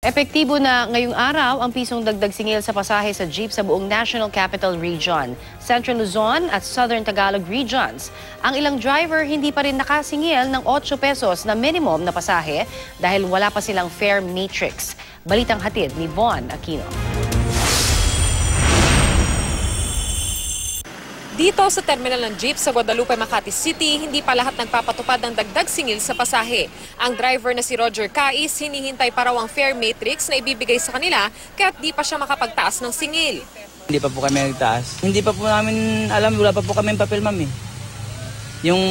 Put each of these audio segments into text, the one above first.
Epektibo na ngayong araw ang pisong dagdag singil sa pasahe sa jeep sa buong National Capital Region, Central Luzon at Southern Tagalog regions. Ang ilang driver hindi pa rin nakasingil ng 8 pesos na minimum na pasahe dahil wala pa silang fare matrix. Balitang hatid ni Von Aquino. Dito sa terminal ng jeep sa Guadalupe, Makati City, hindi pa lahat nagpapatupad ng dagdag singil sa pasahe. Ang driver na si Roger Cais, hinihintay pa raw ang fare matrix na ibibigay sa kanila kaya't di pa siya makapagtaas ng singil. Hindi pa po kami nagtaas. Hindi pa po namin alam, wala pa po kami papel, ma'am eh. Yung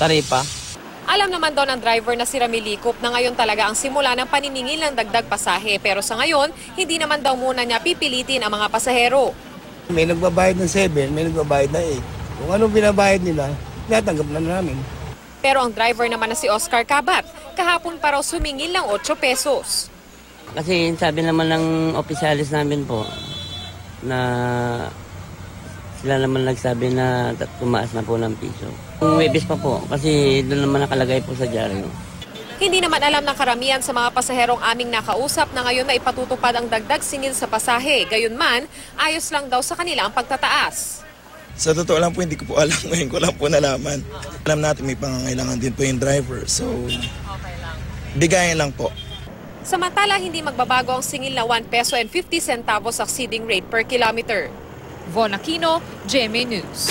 taripa. Alam naman daw ng driver na si Ramilicop na ngayon talaga ang simula ng paniningil ng dagdag pasahe. Pero sa ngayon, hindi naman daw muna niya pipilitin ang mga pasahero. May nagbabayad ng 7, may nagbabayad ng 8. Kung anong binabayad nila, natanggap na namin. Pero ang driver naman na si Oscar Cabat, kahapon pa raw sumingil ng 8 pesos. Kasi sabi naman ng opisyalis namin po na sila naman nagsabi na tumaas na po ng piso. Yung Webes pa po kasi doon naman nakalagay po sa dyaryo. Hindi naman alam ng karamihan sa mga pasaherong aming nakausap na ngayon na ipatutupad ang dagdag singil sa pasahe. Gayunman, ayos lang daw sa kanila ang pagtataas. Sa totoo lang po, hindi ko po alam. Ngayon ko lang po nalaman. Alam natin may pangangailangan din po yung driver. So, bigayan lang po. Samantala, hindi magbabago ang singil na 1 peso and 50 centavos exceeding rate per kilometer. Von Aquino, GMA News.